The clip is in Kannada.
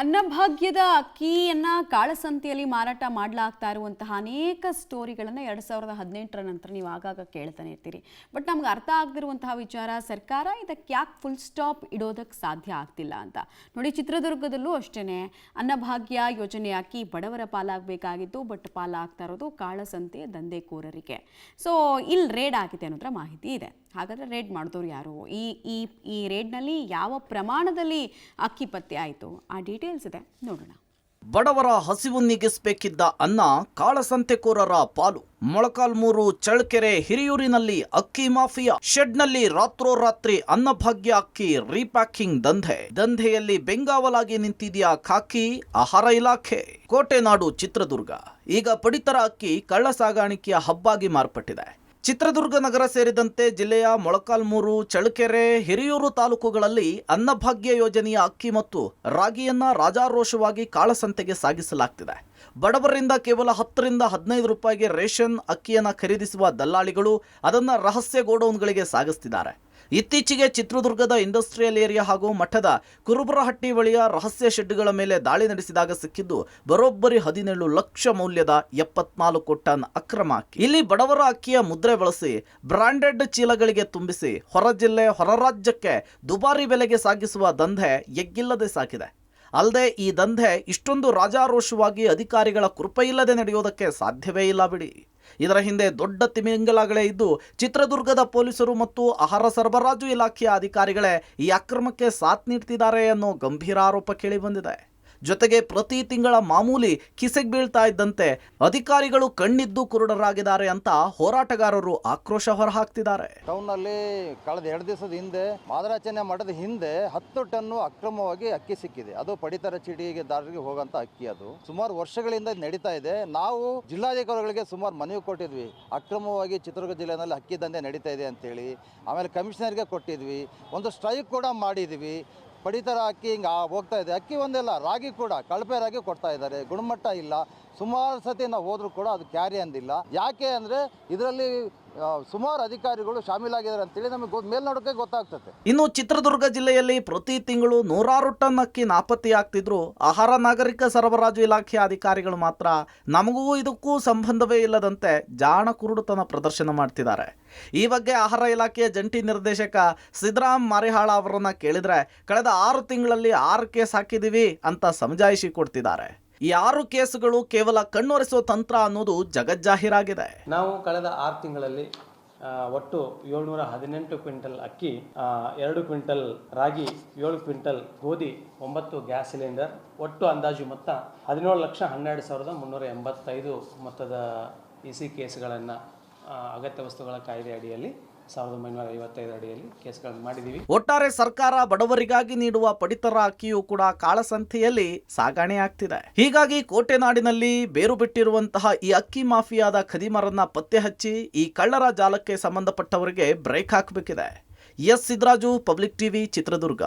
ಅನ್ನಭಾಗ್ಯದ ಅಕ್ಕಿಯನ್ನ ಕಾಳಸಂತೆಯಲ್ಲಿ ಮಾರಾಟ ಮಾಡಲಾಗ್ತಾ ಇರುವಂತಹ ಅನೇಕ ಸ್ಟೋರಿಗಳನ್ನು 2018ರ ನಂತರ ನೀವು ಆಗಾಗ ಕೇಳ್ತಾನೆ ಇರ್ತೀರಿ. ಬಟ್ ನಮ್ಗೆ ಅರ್ಥ ಆಗದಿರುವಂತಹ ವಿಚಾರ, ಸರ್ಕಾರ ಇದಕ್ಕೆ ಯಾಕೆ ಫುಲ್ ಸ್ಟಾಪ್ ಇಡೋದಕ್ಕೆ ಸಾಧ್ಯ ಆಗ್ತಿಲ್ಲ ಅಂತ. ನೋಡಿ, ಚಿತ್ರದುರ್ಗದಲ್ಲೂ ಅಷ್ಟೇ ಅನ್ನಭಾಗ್ಯ ಯೋಜನೆ ಅಕ್ಕಿ ಬಡವರ ಪಾಲಾಗಬೇಕಾಗಿತ್ತು, ಬಟ್ ಪಾಲಾಗ್ತಾ ಇರೋದು ಕಾಳಸಂತೆ ದಂಧೆಕೋರರಿಗೆ. ಸೊ ಇಲ್ಲಿ ರೇಡ್ ಆಗಿದೆ ಅನ್ನೋದ್ರ ಮಾಹಿತಿ ಇದೆ. ಹಾಗಾದರೆ ರೇಡ್ ಮಾಡಿದವರು ಯಾರು, ಈ ರೇಡ್ನಲ್ಲಿ ಯಾವ ಪ್ರಮಾಣದಲ್ಲಿ ಅಕ್ಕಿ ಪತ್ತೆ ಆಯಿತು, ಆ ಡೀಟೇಲ್ಸ್ ಇದೆ, ನೋಡೋಣ. ಬಡವರ ಹಸಿವು ನೀಗಿಸಬೇಕಿದ್ದ ಅನ್ನ ಕಾಳಸಂತೆಕೋರರ ಪಾಲು. ಮೊಳಕಾಲ್ಮೂರು, ಚಳ್ಳಕೆರೆ, ಹಿರಿಯೂರಿನಲ್ಲಿ ಅಕ್ಕಿ ಮಾಫಿಯಾ. ಶೆಡ್ನಲ್ಲಿ ರಾತ್ರೋರಾತ್ರಿ ಅನ್ನಭಾಗ್ಯ ಅಕ್ಕಿ ರೀಪ್ಯಾಕಿಂಗ್ ದಂಧೆಯಲ್ಲಿ ಬೆಂಗಾವಲಾಗಿ ನಿಂತಿದೆಯಾ ಖಾಕಿ ಆಹಾರ ಇಲಾಖೆ. ಕೋಟೆನಾಡು ಚಿತ್ರದುರ್ಗ. ಈಗ ಪಡಿತರ ಅಕ್ಕಿ ಕಳ್ಳ ಸಾಗಾಣಿಕೆಯ ಹಬ್ಬಾಗಿ ಮಾರ್ಪಟ್ಟಿದೆ. ಚಿತ್ರದುರ್ಗ ನಗರ ಸೇರಿದಂತೆ ಜಿಲ್ಲೆಯ ಮೊಳಕಾಲ್ಮೂರು, ಚಳ್ಳಕೆರೆ, ಹಿರಿಯೂರು ತಾಲೂಕುಗಳಲ್ಲಿ ಅನ್ನಭಾಗ್ಯ ಯೋಜನೆಯ ಅಕ್ಕಿ ಮತ್ತು ರಾಗಿಯನ್ನ ರಾಜಾರೋಷವಾಗಿ ಕಾಳಸಂತೆಗೆ ಸಾಗಿಸಲಾಗ್ತಿದೆ. ಬಡವರಿಂದ ಕೇವಲ 10 ರಿಂದ 15 ರೂಪಾಯಿಗೆ ರೇಷನ್ ಅಕ್ಕಿಯನ್ನು ಖರೀದಿಸುವ ದಲ್ಲಾಳಿಗಳು ಅದನ್ನು ರಹಸ್ಯ ಗೋಡೌನ್ಗಳಿಗೆ ಸಾಗಿಸ್ತಿದ್ದಾರೆ. ಇತ್ತೀಚೆಗೆ ಚಿತ್ರದುರ್ಗದ ಇಂಡಸ್ಟ್ರಿಯಲ್ ಏರಿಯಾ ಹಾಗೂ ಮಠದ ಕುರುಬರಹಟ್ಟಿ ಬಳಿಯ ರಹಸ್ಯ ಶೆಡ್ಗಳ ಮೇಲೆ ದಾಳಿ ನಡೆಸಿದಾಗ ಸಿಕ್ಕಿದ್ದು ಬರೋಬ್ಬರಿ 17 ಲಕ್ಷ ಮೌಲ್ಯದ 74 ಟನ್ ಅಕ್ರಮ ಅಕ್ಕಿ. ಇಲ್ಲಿ ಬಡವರ ಅಕ್ಕಿಯ ಮುದ್ರೆ ಬಳಸಿ ಬ್ರಾಂಡೆಡ್ ಚೀಲಗಳಿಗೆ ತುಂಬಿಸಿ ಹೊರ ಜಿಲ್ಲೆ, ಹೊರ ರಾಜ್ಯಕ್ಕೆ ದುಬಾರಿ ಬೆಲೆಗೆ ಸಾಗಿಸುವ ದಂಧೆ ಎಗ್ಗಿಲ್ಲದೆ ಸಾಕಿದೆ. ಅಲ್ಲದೆ ಈ ದಂಧೆ ಇಷ್ಟೊಂದು ರಾಜಾರೋಷವಾಗಿ ಅಧಿಕಾರಿಗಳ ಕೃಪೆ ಇಲ್ಲದೆ ನಡೆಯೋದಕ್ಕೆ ಸಾಧ್ಯವೇ ಇಲ್ಲ ಬಿಡಿ. ಇದರ ಹಿಂದೆ ದೊಡ್ಡ ತಿಮಿಂಗಲಗಳೇ ಇದ್ದು ಚಿತ್ರದುರ್ಗದ ಪೊಲೀಸರು ಮತ್ತು ಆಹಾರ ಸರಬರಾಜು ಇಲಾಖೆಯ ಅಧಿಕಾರಿಗಳೇ ಈ ಅಕ್ರಮಕ್ಕೆ ಸಾಥ್ ನೀಡ್ತಿದ್ದಾರೆ ಅನ್ನೋ ಗಂಭೀರ ಆರೋಪ ಕೇಳಿಬಂದಿದೆ. ಜೊತೆಗೆ ಪ್ರತಿ ತಿಂಗಳ ಮಾಮೂಲಿ ಕಿಸೆಗೆ ಬೀಳ್ತಾ ಇದ್ದಂತೆ ಅಧಿಕಾರಿಗಳು ಕಣ್ಣಿದ್ದು ಕುರುಡರಾಗಿದ್ದಾರೆ ಅಂತ ಹೋರಾಟಗಾರರು ಆಕ್ರೋಶ ಹೊರಹಾಕ್ತಿದ್ದಾರೆ. ಟೌನ್ನಲ್ಲಿ ಕಳೆದ 2 ದಿವಸದ ಹಿಂದೆ ಮಾದರಾಚರಣೆ ಮಠದ ಹಿಂದೆ 10 ಟನ್ನು ಅಕ್ರಮವಾಗಿ ಅಕ್ಕಿ ಸಿಕ್ಕಿದೆ. ಅದು ಪಡಿತರ ಚೀಟಿಗೆದಾರರಿಗೆ ಹೋಗಂತ ಅಕ್ಕಿ. ಅದು ಸುಮಾರು ವರ್ಷಗಳಿಂದ ನಡೀತಾ ಇದೆ. ನಾವು ಜಿಲ್ಲಾಧಿಕಾರಿಗಳಿಗೆ ಸುಮಾರು ಮನವಿ ಕೊಟ್ಟಿದ್ವಿ, ಅಕ್ರಮವಾಗಿ ಚಿತ್ರದುರ್ಗ ಜಿಲ್ಲೆಯಲ್ಲಿ ಅಕ್ಕಿ ದಂಧೆ ನಡೀತಾ ಇದೆ ಅಂತೇಳಿ. ಆಮೇಲೆ ಕಮಿಷನರ್ಗೆ ಕೊಟ್ಟಿದ್ವಿ, ಒಂದು ಸ್ಟ್ರೈಕ್ ಕೂಡ ಮಾಡಿದ್ವಿ. ಪಡಿತರ ಅಕ್ಕಿ ಹಿಂಗೆ ಹೋಗ್ತಾ ಇದೆ. ಅಕ್ಕಿ ಒಂದೆಲ್ಲ, ರಾಗಿ ಕೂಡ ಕಳಪೆ ರಾಗಿ ಕೊಡ್ತಾ ಇದ್ದಾರೆ, ಗುಣಮಟ್ಟ ಇಲ್ಲ. ಸುಮಾರು ಸತಿ ನಾವು ಹೋದ್ರೂ ಕೂಡ ಅದು ಕ್ಯಾರಿ ಅಂದಿಲ್ಲ. ಯಾಕೆ ಅಂದರೆ ಇದರಲ್ಲಿ ಸುಮಾರು ಅಧಿಕಾರಿಗಳು ಶಾಮೀಲಾಗಿದ್ದಾರೆ ಅಂತೇಳಿ ನಮಗೆ ಮೇಲ್ನೋಟಕ್ಕೆ ಗೊತ್ತಾಗ್ತದೆ. ಇನ್ನು ಚಿತ್ರದುರ್ಗ ಜಿಲ್ಲೆಯಲ್ಲಿ ಪ್ರತಿ ತಿಂಗಳು 106 ಟನ್ ಅಕ್ಕಿ ನಾಪತ್ತೆಯಾಗ್ತಿದ್ರು ಆಹಾರ ನಾಗರಿಕ ಸರಬರಾಜು ಇಲಾಖೆಯ ಅಧಿಕಾರಿಗಳು ಮಾತ್ರ ನಮಗೂ ಇದಕ್ಕೂ ಸಂಬಂಧವೇ ಇಲ್ಲದಂತೆ ಜಾಣ ಕುರುಡುತನ ಪ್ರದರ್ಶನ ಮಾಡ್ತಿದ್ದಾರೆ. ಈ ಬಗ್ಗೆ ಆಹಾರ ಇಲಾಖೆಯ ಜಂಟಿ ನಿರ್ದೇಶಕ ಸಿದ್ದರಾಮ್ ಮಾರಿಹಾಳ ಅವರನ್ನ ಕೇಳಿದ್ರೆ ಕಳೆದ 6 ತಿಂಗಳಲ್ಲಿ 6 ಕೇಸ್ ಹಾಕಿದೀವಿ ಅಂತ ಸಮಜಾಯಿಷಿ ಕೊಡ್ತಿದ್ದಾರೆ. ಈ 6 ಕೇಸುಗಳು ಕೇವಲ ಕಣ್ಣೊರೆಸೋ ತಂತ್ರ ಅನ್ನೋದು ಜಗಜ್ಜಾಹೀರಾಗಿದೆ. ನಾವು ಕಳೆದ 6 ತಿಂಗಳಲ್ಲಿ ಒಟ್ಟು 718 ಕ್ವಿಂಟಲ್ ಅಕ್ಕಿ, 2 ಕ್ವಿಂಟಲ್ ರಾಗಿ, 7 ಕ್ವಿಂಟಲ್ ಗೋಧಿ, 9 ಗ್ಯಾಸ್ ಸಿಲಿಂಡರ್, ಒಟ್ಟು ಅಂದಾಜು ಮೊತ್ತ 17,12,385 ಮೊತ್ತದ ಇಸಿ ಕೇಸ್ಗಳನ್ನು ಅಗತ್ಯ ವಸ್ತುಗಳ ಕಾಯ್ದೆ ಅಡಿಯಲ್ಲಿ 1955 ಅಡಿಯಲ್ಲಿ ಕೇಸ್ಗಳನ್ನು ಮಾಡಿದ್ದೀವಿ. ಒಟ್ಟಾರೆ ಸರ್ಕಾರ ಬಡವರಿಗಾಗಿ ನೀಡುವ ಪಡಿತರ ಅಕ್ಕಿಯೂ ಕೂಡ ಕಾಳಸಂತೆಯಲ್ಲಿ ಸಾಗಣೆ ಆಗ್ತಿದೆ. ಹೀಗಾಗಿ ಕೋಟೆನಾಡಿನಲ್ಲಿ ಬೇರು ಬಿಟ್ಟಿರುವಂತಹ ಈ ಅಕ್ಕಿ ಮಾಫಿಯಾದ ಖದೀಮರನ್ನ ಪತ್ತೆ ಹಚ್ಚಿ ಈ ಕಳ್ಳರ ಜಾಲಕ್ಕೆ ಸಂಬಂಧಪಟ್ಟವರಿಗೆ ಬ್ರೇಕ್ ಹಾಕಬೇಕಿದೆ. S Siddaraju, public TV, Chitradurga.